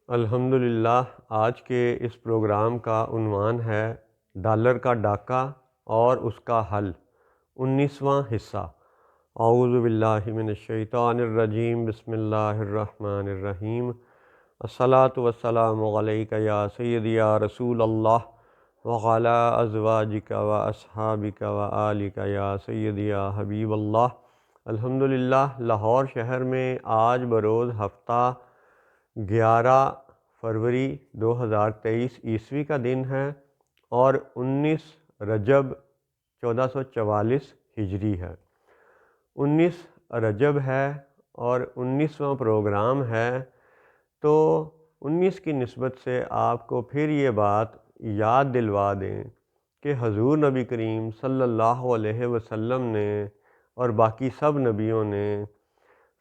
الحمدللہ آج کے اس پروگرام کا عنوان ہے ڈالر کا ڈاکہ اور اس کا حل، 19واں حصہ۔ اعوذ باللہ من الشیطان الرجیم، بسم اللہ الرحمن الرحیم۔ الصلاۃ والسلام علیک یا سیدی یا رسول اللہ وعلی ازواجک و اصحابک و آلک یا سیدی یا حبیب اللہ۔ الحمدللہ لاہور شہر میں آج بروز ہفتہ 11 فروری 2023 عیسوی کا دن ہے اور 19 رجب 1444 ہجری ہے۔ 19 رجب ہے اور 19واں پروگرام ہے، تو 19 کی نسبت سے آپ کو پھر یہ بات یاد دلوا دیں کہ حضور نبی کریم صلی اللہ علیہ وسلم نے اور باقی سب نبیوں نے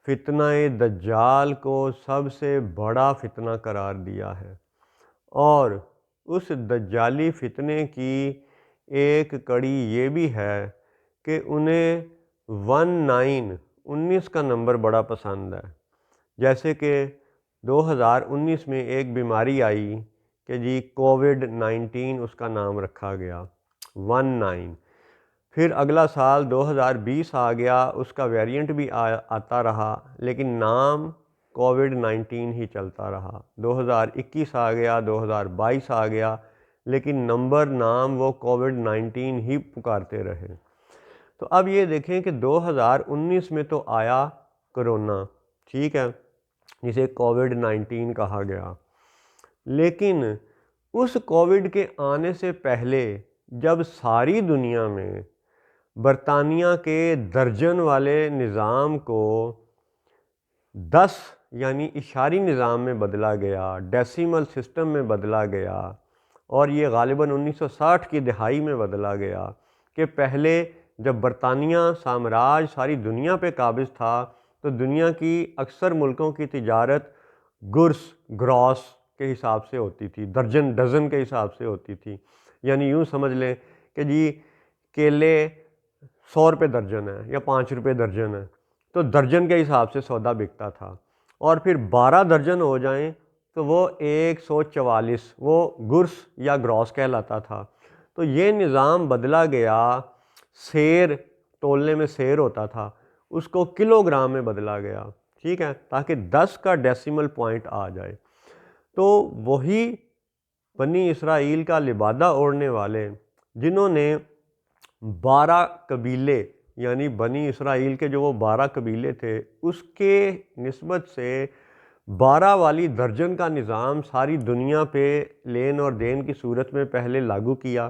فتنہ دجال کو سب سے بڑا فتنہ قرار دیا ہے، اور اس دجالی فتنے کی ایک کڑی یہ بھی ہے کہ انہیں 19 کا نمبر بڑا پسند ہے۔ جیسے کہ 2019 میں ایک بیماری آئی کہ جی کووڈ-19 اس کا نام رکھا گیا 19۔ پھر اگلا سال 2020 آ گیا، اس کا ویریئنٹ بھی آتا رہا لیکن نام کووڈ-19 ہی چلتا رہا۔ 2021 آ گیا، 2022 آ گیا، لیکن نام وہ کووڈ-19 ہی پکارتے رہے۔ تو اب یہ دیکھیں کہ 2019 میں تو آیا کرونا، ٹھیک ہے، جسے کووڈ-19 کہا گیا، لیکن اس کووڈ کے آنے سے پہلے جب ساری دنیا میں برطانیہ کے درجن والے نظام کو 10 یعنی اشاری نظام میں بدلا گیا، ڈیسیمل سسٹم میں بدلا گیا، اور یہ غالباً 1960 کی دہائی میں بدلا گیا کہ پہلے جب برطانیہ سامراج ساری دنیا پہ قابض تھا تو دنیا کی اکثر ملکوں کی تجارت گراس کے حساب سے ہوتی تھی، ڈزن کے حساب سے ہوتی تھی۔ یعنی یوں سمجھ لیں کہ جی کیلے 100 روپے درجن ہے یا 5 روپے درجن ہے، تو درجن کے حساب سے سودا بکتا تھا، اور پھر 12 درجن ہو جائیں تو وہ 144 وہ گرس یا گراس کہلاتا تھا۔ تو یہ نظام بدلا گیا، سیر تولنے میں سیر ہوتا تھا، اس کو کلو گرام میں بدلا گیا، ٹھیک ہے، تاکہ 10 کا ڈیسیمل پوائنٹ آ جائے۔ تو وہی بنی اسرائیل کا لبادہ اوڑھنے والے جنہوں نے 12 قبیلے، یعنی بنی اسرائیل کے جو وہ 12 قبیلے تھے، اس کے نسبت سے 12 والی درجن کا نظام ساری دنیا پہ لین اور دین کی صورت میں پہلے لاگو کیا،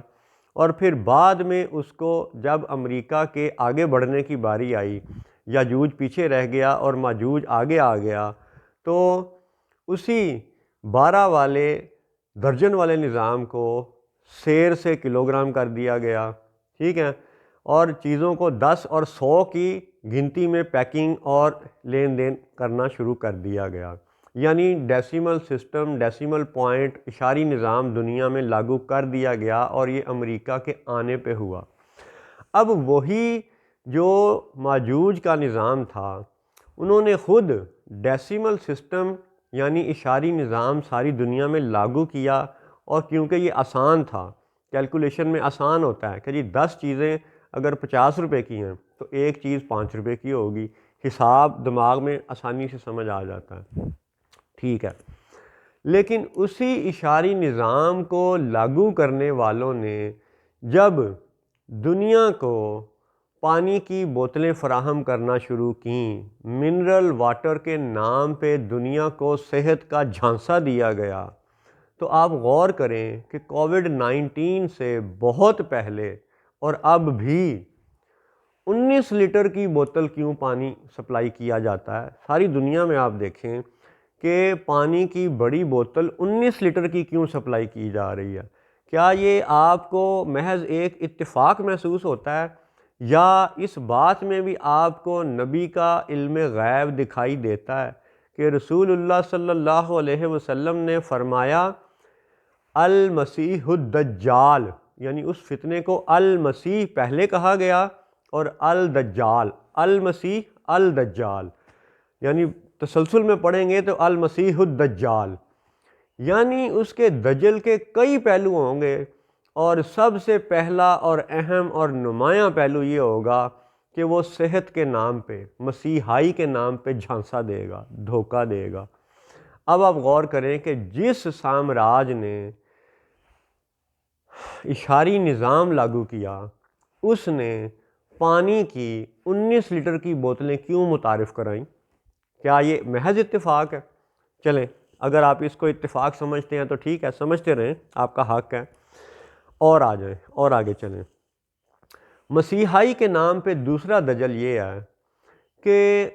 اور پھر بعد میں اس کو جب امریکہ کے آگے بڑھنے کی باری آئی، یاجوج پیچھے رہ گیا اور ماجوج آگے آ گیا، تو اسی 12 والے درجن والے نظام کو سیر سے کلو گرام کر دیا گیا، ٹھیک ہے، اور چیزوں کو 10 اور 100 کی گنتی میں پیکنگ اور لین دین کرنا شروع کر دیا گیا۔ یعنی ڈیسیمل سسٹم، ڈیسیمل پوائنٹ، اشاری نظام دنیا میں لاگو کر دیا گیا، اور یہ امریکہ کے آنے پہ ہوا۔ اب وہی جو ماجوج کا نظام تھا، انہوں نے خود ڈیسیمل سسٹم یعنی اشاری نظام ساری دنیا میں لاگو کیا، اور کیونکہ یہ آسان تھا، کیلکولیشن میں آسان ہوتا ہے کہ جی 10 چیزیں اگر 50 روپے کی ہیں تو ایک چیز 5 روپے کی ہوگی، حساب دماغ میں آسانی سے سمجھ آ جاتا ہے، ٹھیک ہے۔ لیکن اسی اشاری نظام کو لاگو کرنے والوں نے جب دنیا کو پانی کی بوتلیں فراہم کرنا شروع کیں، منرل واٹر کے نام پہ دنیا کو صحت کا جھانسا دیا گیا، تو آپ غور کریں کہ کووڈ-19 سے بہت پہلے اور اب بھی 19 لیٹر کی بوتل کیوں پانی سپلائی کیا جاتا ہے؟ ساری دنیا میں آپ دیکھیں کہ پانی کی بڑی بوتل 19 لیٹر کی کیوں سپلائی کی جا رہی ہے؟ کیا یہ آپ کو محض ایک اتفاق محسوس ہوتا ہے، یا اس بات میں بھی آپ کو نبی کا علم غیب دکھائی دیتا ہے کہ رسول اللہ صلی اللہ علیہ وسلم نے فرمایا المسیح الدجال، یعنی اس فتنے کو المسیح پہلے کہا گیا اور الدجال، المسیح الدجال، یعنی تسلسل میں پڑھیں گے تو المسیح الدجال، یعنی اس کے دجل کے کئی پہلو ہوں گے، اور سب سے پہلا اور اہم اور نمایاں پہلو یہ ہوگا کہ وہ صحت کے نام پہ، مسیحائی کے نام پہ جھانسا دے گا، دھوکہ دے گا۔ اب آپ غور کریں کہ جس سامراج نے اشاری نظام لاگو کیا، اس نے پانی کی 19 لیٹر کی بوتلیں کیوں متعارف کرائیں؟ کیا یہ محض اتفاق ہے؟ چلیں، اگر آپ اس کو اتفاق سمجھتے ہیں تو ٹھیک ہے، سمجھتے رہیں، آپ کا حق ہے، اور آ جائیں اور آگے چلیں۔ مسیحائی کے نام پہ دوسرا دجل یہ ہے کہ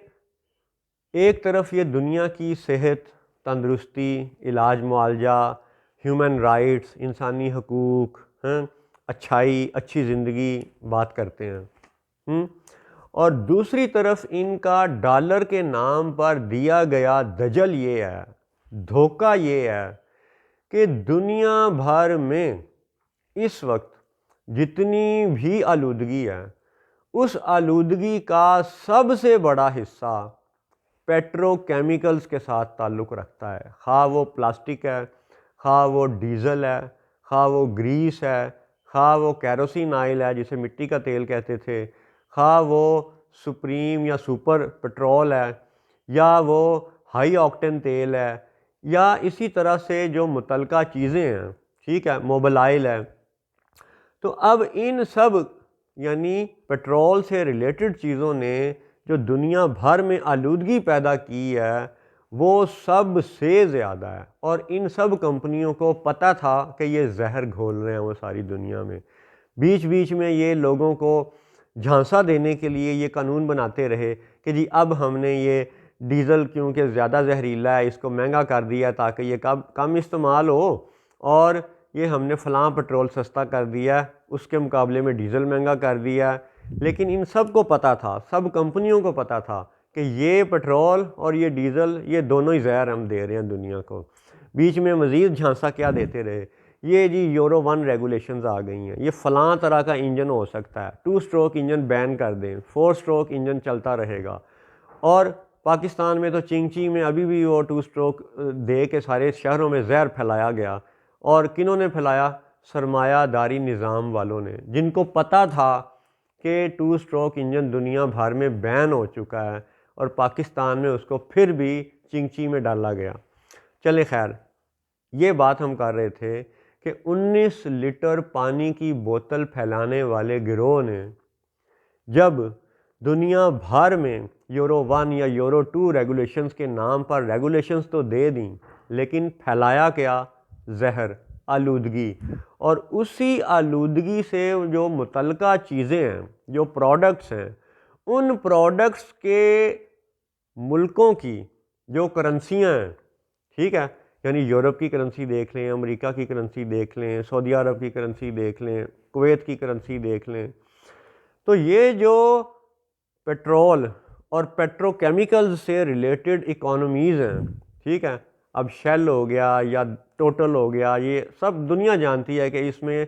ایک طرف یہ دنیا کی صحت، تندرستی، علاج معالجہ، ہیومن رائٹس، انسانی حقوق، اچھائی، اچھی زندگی بات کرتے ہیں، اور دوسری طرف ان کا ڈالر کے نام پر دیا گیا دجل یہ ہے، دھوکہ یہ ہے کہ دنیا بھر میں اس وقت جتنی بھی آلودگی ہے، اس آلودگی کا سب سے بڑا حصہ پیٹرو کیمیکلز کے ساتھ تعلق رکھتا ہے، خواہ وہ پلاسٹک ہے، خواہ وہ ڈیزل ہے، خواہ وہ گریس ہے، خواہ وہ کیروسین آئل ہے جسے مٹی کا تیل کہتے تھے، خواہ وہ سپریم یا سپر پٹرول ہے، یا وہ ہائی آکٹین تیل ہے، یا اسی طرح سے جو متعلقہ چیزیں ہیں، ٹھیک ہے، موبلائل ہے۔ تو اب ان سب یعنی پیٹرول سے ریلیٹڈ چیزوں نے جو دنیا بھر میں آلودگی پیدا کی ہے وہ سب سے زیادہ ہے، اور ان سب کمپنیوں کو پتہ تھا کہ یہ زہر گھول رہے ہیں وہ ساری دنیا میں۔ بیچ بیچ میں یہ لوگوں کو جھانسا دینے کے لیے یہ قانون بناتے رہے کہ جی اب ہم نے یہ ڈیزل کیونکہ زیادہ زہریلا ہے اس کو مہنگا کر دیا تاکہ یہ کم استعمال ہو، اور یہ ہم نے فلاں پٹرول سستا کر دیا، اس کے مقابلے میں ڈیزل مہنگا کر دیا۔ لیکن ان سب کو پتہ تھا، سب کمپنیوں کو پتہ تھا کہ یہ پٹرول اور یہ ڈیزل یہ دونوں ہی زہر ہم دے رہے ہیں دنیا کو۔ بیچ میں مزید جھانسا کیا دیتے رہے، یہ جی یورو 1 ریگولیشنز آ گئی ہیں، یہ فلاں طرح کا انجن ہو سکتا ہے، 2 اسٹروک انجن بین کر دیں، 4 اسٹروک انجن چلتا رہے گا۔ اور پاکستان میں تو چنگچی میں ابھی بھی وہ 2 اسٹروک دے کے سارے شہروں میں زہر پھیلایا گیا، اور کنہوں نے پھیلایا؟ سرمایہ داری نظام والوں نے، جن کو پتہ تھا کہ 2 اسٹروک انجن دنیا بھر میں بین ہو چکا ہے، اور پاکستان میں اس کو پھر بھی چنگچی میں ڈالا گیا۔ چلے خیر، یہ بات ہم کر رہے تھے کہ 19 لیٹر پانی کی بوتل پھیلانے والے گروہ نے جب دنیا بھر میں یورو 1 یا یورو 2 ریگولیشنز کے نام پر ریگولیشنز تو دے دیں، لیکن پھیلایا کیا؟ زہر، آلودگی۔ اور اسی آلودگی سے جو متعلقہ چیزیں ہیں، جو پروڈکٹس ہیں، ان پروڈکٹس کے ملکوں کی جو کرنسیاں ہیں، ٹھیک ہے، یعنی یورپ کی کرنسی دیکھ لیں، امریکہ کی کرنسی دیکھ لیں، سعودی عرب کی کرنسی دیکھ لیں، کویت کی کرنسی دیکھ لیں، تو یہ جو پیٹرول اور پیٹرو کیمیکلز سے ریلیٹڈ اکانومیز ہیں، ٹھیک ہے، اب شیل ہو گیا یا ٹوٹل ہو گیا، یہ سب دنیا جانتی ہے کہ اس میں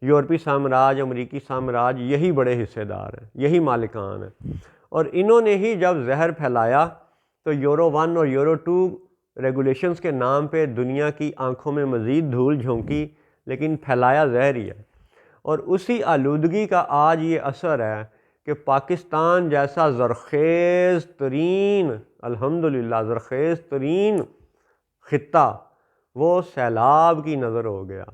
یورپی سامراج، امریکی سامراج یہی بڑے حصے دار ہیں، یہی مالکان ہیں، اور انہوں نے ہی جب زہر پھیلایا تو یورو 1 اور یورو 2 ریگولیشنز کے نام پہ دنیا کی آنکھوں میں مزید دھول جھونکی، لیکن پھیلایا زہر ہی ہے۔ اور اسی آلودگی کا آج یہ اثر ہے کہ پاکستان جیسا زرخیز ترین، الحمدللہ زرخیز ترین خطہ وہ سیلاب کی نظر ہو گیا،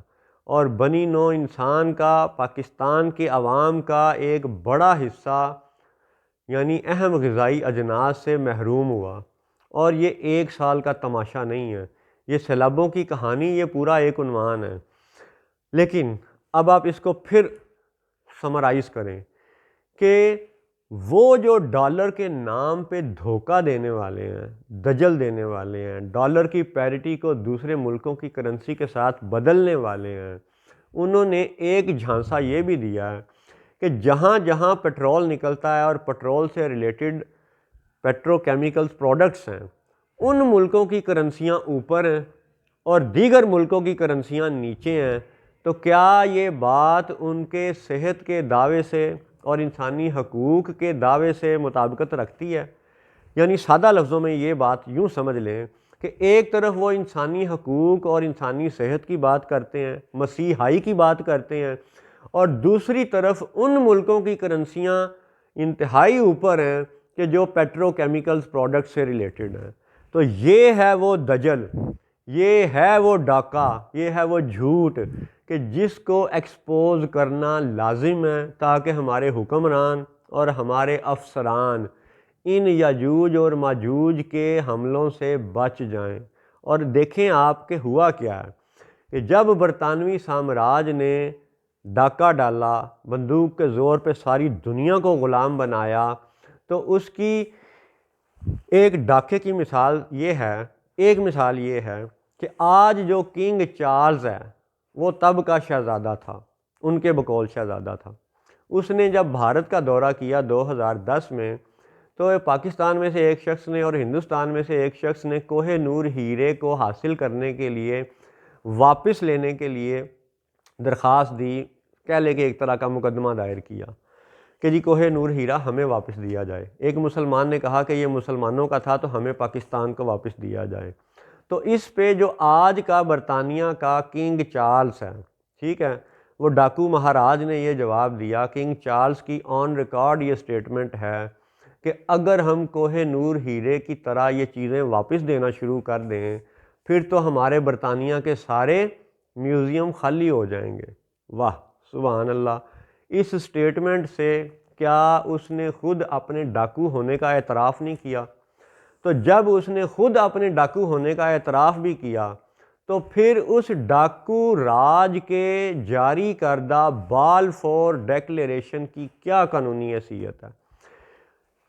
اور بنی نوع انسان کا، پاکستان کے عوام کا ایک بڑا حصہ یعنی اہم غذائی اجناس سے محروم ہوا۔ اور یہ ایک سال کا تماشا نہیں ہے، یہ سیلابوں کی کہانی، یہ پورا ایک عنوان ہے۔ لیکن اب آپ اس کو پھر سمرائز کریں کہ وہ جو ڈالر کے نام پہ دھوکہ دینے والے ہیں، دجل دینے والے ہیں، ڈالر کی پیرٹی کو دوسرے ملکوں کی کرنسی کے ساتھ بدلنے والے ہیں، انہوں نے ایک جھانسا یہ بھی دیا ہے کہ جہاں جہاں پیٹرول نکلتا ہے اور پیٹرول سے ریلیٹڈ پیٹرو کیمیکلز پروڈکٹس ہیں، ان ملکوں کی کرنسیاں اوپر ہیں اور دیگر ملکوں کی کرنسیاں نیچے ہیں۔ تو کیا یہ بات ان کے صحت کے دعوے سے اور انسانی حقوق کے دعوے سے مطابقت رکھتی ہے؟ یعنی سادہ لفظوں میں یہ بات یوں سمجھ لیں کہ ایک طرف وہ انسانی حقوق اور انسانی صحت کی بات کرتے ہیں، مسیحائی کی بات کرتے ہیں، اور دوسری طرف ان ملکوں کی کرنسیاں انتہائی اوپر ہیں کہ جو پیٹرو کیمیکلز پروڈکٹ سے ریلیٹڈ ہیں۔ تو یہ ہے وہ دجل، یہ ہے وہ ڈاکہ، یہ ہے وہ جھوٹ کہ جس کو ایکسپوز کرنا لازم ہے تاکہ ہمارے حکمران اور ہمارے افسران ان یاجوج اور ماجوج کے حملوں سے بچ جائیں۔ اور دیکھیں آپ کہ ہوا کیا ہے کہ جب برطانوی سامراج نے ڈاکہ ڈالا، بندوق کے زور پہ ساری دنیا کو غلام بنایا، تو اس کی ایک ڈاکے کی مثال یہ ہے، ایک مثال یہ ہے کہ آج جو کنگ چارلز ہے وہ تب کا شہزادہ تھا، ان کے بقول شہزادہ تھا۔ اس نے جب بھارت کا دورہ کیا 2010 میں، تو پاکستان میں سے ایک شخص نے اور ہندوستان میں سے ایک شخص نے کوہ نور ہیرے کو حاصل کرنے کے لیے، واپس لینے کے لیے درخواست دی، کہہ لے کہ ایک طرح کا مقدمہ دائر کیا کہ جی کوہ نور ہیرا ہمیں واپس دیا جائے۔ ایک مسلمان نے کہا کہ یہ مسلمانوں کا تھا تو ہمیں پاکستان کو واپس دیا جائے۔ تو اس پہ جو آج کا برطانیہ کا کنگ چارلز ہے، ٹھیک ہے، وہ ڈاکو مہاراج نے یہ جواب دیا، کنگ چارلز کی آن ریکارڈ یہ سٹیٹمنٹ ہے کہ اگر ہم کوہ نور ہیرے کی طرح یہ چیزیں واپس دینا شروع کر دیں پھر تو ہمارے برطانیہ کے سارے میوزیم خالی ہو جائیں گے۔ واہ سبحان اللہ! اس سٹیٹمنٹ سے کیا اس نے خود اپنے ڈاکو ہونے کا اعتراف نہیں کیا؟ تو جب اس نے خود اپنے ڈاکو ہونے کا اعتراف بھی کیا تو پھر اس ڈاکو راج کے جاری کردہ بالفور ڈیکلیریشن کی کیا قانونی حیثیت ہے؟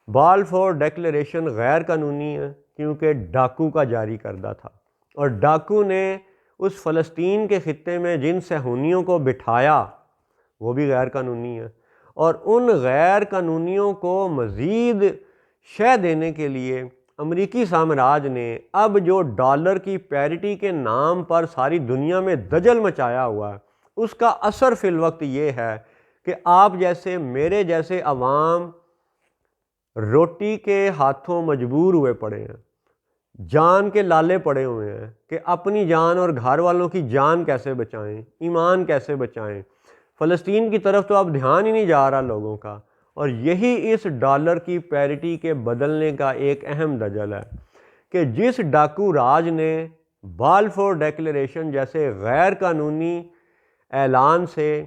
بالفور ڈیکلیریشن غیر قانونی ہے کیونکہ ڈاکو کا جاری کردہ تھا، اور ڈاکو نے اس فلسطین کے خطے میں جن صہیونیوں کو بٹھایا وہ بھی غیر قانونی ہے، اور ان غیر قانونیوں کو مزید شہ دینے کے لیے امریکی سامراج نے اب جو ڈالر کی پیرٹی کے نام پر ساری دنیا میں دجل مچایا ہوا ہے، اس کا اثر فی الوقت یہ ہے کہ آپ جیسے میرے جیسے عوام روٹی کے ہاتھوں مجبور ہوئے پڑے ہیں، جان کے لالے پڑے ہوئے ہیں کہ اپنی جان اور گھر والوں کی جان کیسے بچائیں، ایمان کیسے بچائیں۔ فلسطین کی طرف تو اب دھیان ہی نہیں جا رہا لوگوں کا، اور یہی اس ڈالر کی پیرٹی کے بدلنے کا ایک اہم دجل ہے کہ جس ڈاکو راج نے بالفور ڈیکلیریشن جیسے غیر قانونی اعلان سے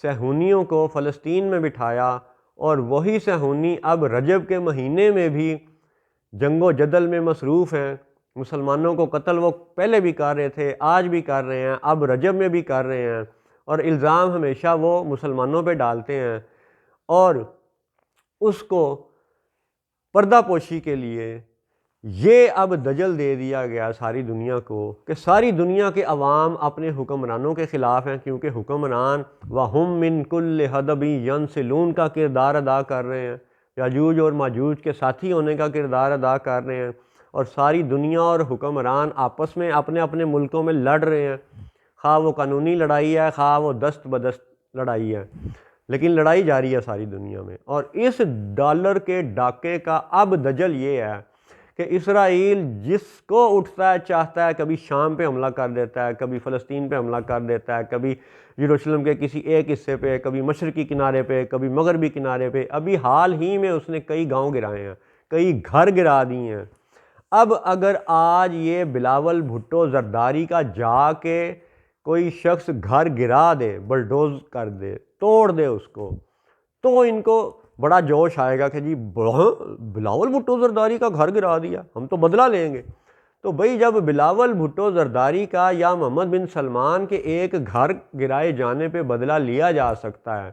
صہیونیوں کو فلسطین میں بٹھایا، اور وہی صہیونی اب رجب کے مہینے میں بھی جنگ و جدل میں مصروف ہیں، مسلمانوں کو قتل وہ پہلے بھی کر رہے تھے، آج بھی کر رہے ہیں، اب رجب میں بھی کر رہے ہیں، اور الزام ہمیشہ وہ مسلمانوں پہ ڈالتے ہیں، اور اس کو پردہ پوشی کے لیے یہ اب دجل دے دیا گیا ساری دنیا کو کہ ساری دنیا کے عوام اپنے حکمرانوں کے خلاف ہیں، کیونکہ حکمران وَهُم مِّن كُلِّ حَدَبٍ يَنْسِلُونَ کا کردار ادا کر رہے ہیں، یاجوج اور ماجوج کے ساتھی ہونے کا کردار ادا کر رہے ہیں، اور ساری دنیا اور حکمران آپس میں اپنے اپنے ملکوں میں لڑ رہے ہیں، خواہ وہ قانونی لڑائی ہے، خواہ وہ دست بدست لڑائی ہے، لیکن لڑائی جاری ہے ساری دنیا میں۔ اور اس ڈالر کے ڈاکے کا اب دجل یہ ہے کہ اسرائیل جس کو اٹھتا ہے چاہتا ہے کبھی شام پہ حملہ کر دیتا ہے، کبھی فلسطین پہ حملہ کر دیتا ہے، کبھی یروشلم کے کسی ایک حصے پہ، کبھی مشرقی کنارے پہ، کبھی مغربی کنارے پہ۔ ابھی حال ہی میں اس نے کئی گاؤں گرائے ہیں، کئی گھر گرا دیے ہیں۔ اب اگر آج یہ بلاول بھٹو زرداری کا جا کے کوئی شخص گھر گرا دے، بلڈوز کر دے، توڑ دے اس کو، تو ان کو بڑا جوش آئے گا کہ جی بلاول بھٹو زرداری کا گھر گرا دیا، ہم تو بدلہ لیں گے۔ تو بھئی جب بلاول بھٹو زرداری کا یا محمد بن سلمان کے ایک گھر گرائے جانے پہ بدلہ لیا جا سکتا ہے،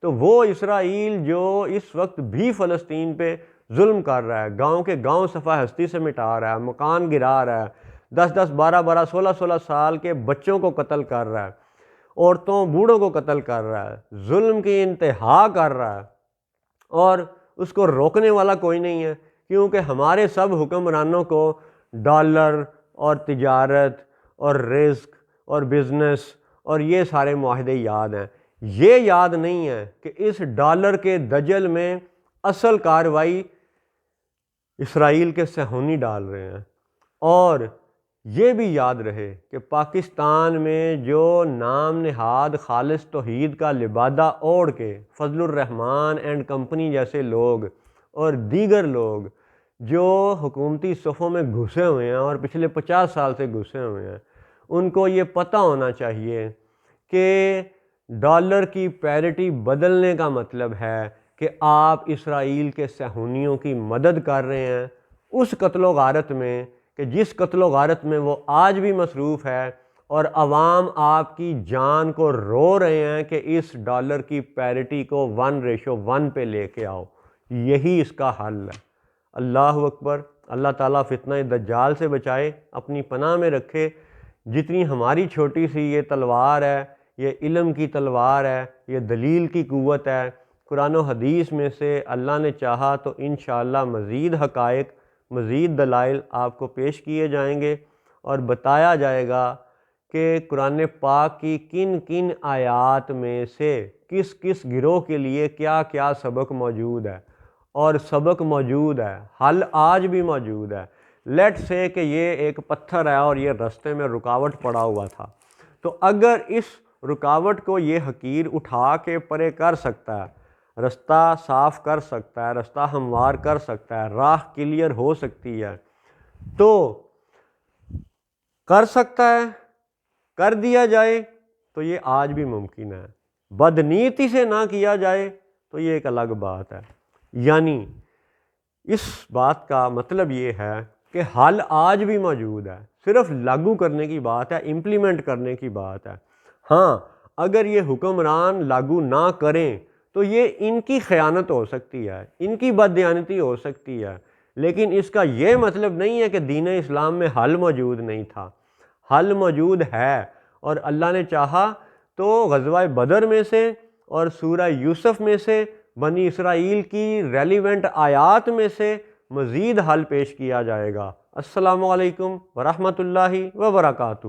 تو وہ اسرائیل جو اس وقت بھی فلسطین پہ ظلم کر رہا ہے، گاؤں کے گاؤں صفحہ ہستی سے مٹا رہا ہے، مکان گرا رہا ہے، 10 12 16 سال کے بچوں کو قتل کر رہا ہے، عورتوں بوڑھوں کو قتل کر رہا ہے، ظلم کی انتہا کر رہا ہے، اور اس کو روکنے والا کوئی نہیں ہے، کیونکہ ہمارے سب حکمرانوں کو ڈالر اور تجارت اور رزق اور بزنس اور یہ سارے معاہدے یاد ہیں۔ یہ یاد نہیں ہے کہ اس ڈالر کے دجل میں اصل کارروائی اسرائیل کے صہیونی ڈال رہے ہیں، اور یہ بھی یاد رہے کہ پاکستان میں جو نام نہاد خالص توحید کا لبادہ اوڑھ کے فضل الرحمان اینڈ کمپنی جیسے لوگ اور دیگر لوگ جو حکومتی صفوں میں گھسے ہوئے ہیں اور پچھلے 50 سال سے گھسے ہوئے ہیں، ان کو یہ پتہ ہونا چاہیے کہ ڈالر کی پیرٹی بدلنے کا مطلب ہے کہ آپ اسرائیل کے صہیونیوں کی مدد کر رہے ہیں اس قتل و غارت میں کہ جس قتل و غارت میں وہ آج بھی مصروف ہے، اور عوام آپ کی جان کو رو رہے ہیں کہ اس ڈالر کی پیرٹی کو 1:1 پہ لے کے آؤ۔ یہی اس کا حل ہے۔ اللہ اکبر۔ اللہ تعالیٰ فتنہ دجال سے بچائے، اپنی پناہ میں رکھے۔ جتنی ہماری چھوٹی سی یہ تلوار ہے، یہ علم کی تلوار ہے، یہ دلیل کی قوت ہے، قرآن و حدیث میں سے اللہ نے چاہا تو انشاءاللہ مزید حقائق، مزید دلائل آپ کو پیش کیے جائیں گے اور بتایا جائے گا کہ قرآن پاک کی کن کن آیات میں سے کس کس گروہ کے لیے کیا کیا سبق موجود ہے، اور سبق موجود ہے، حل آج بھی موجود ہے۔ لیٹ سے کہ یہ ایک پتھر ہے اور یہ رستے میں رکاوٹ پڑا ہوا تھا، تو اگر اس رکاوٹ کو یہ حقیر اٹھا کے پرے کر سکتا ہے، رستہ صاف کر سکتا ہے، رستہ ہموار کر سکتا ہے، راہ کلیئر ہو سکتی ہے، تو کر سکتا ہے، کر دیا جائے تو یہ آج بھی ممکن ہے۔ بدنیتی سے نہ کیا جائے تو یہ ایک الگ بات ہے۔ یعنی اس بات کا مطلب یہ ہے کہ حل آج بھی موجود ہے، صرف لاگو کرنے کی بات ہے، امپلیمنٹ کرنے کی بات ہے۔ ہاں، اگر یہ حکمران لاگو نہ کریں تو یہ ان کی خیانت ہو سکتی ہے، ان کی بددیانتی ہو سکتی ہے، لیکن اس کا یہ مطلب نہیں ہے کہ دین اسلام میں حل موجود نہیں تھا۔ حل موجود ہے، اور اللہ نے چاہا تو غزوہ بدر میں سے اور سورہ یوسف میں سے، بنی اسرائیل کی ریلیونٹ آیات میں سے مزید حل پیش کیا جائے گا۔ السلام علیکم ورحمۃ اللہ وبرکاتہ۔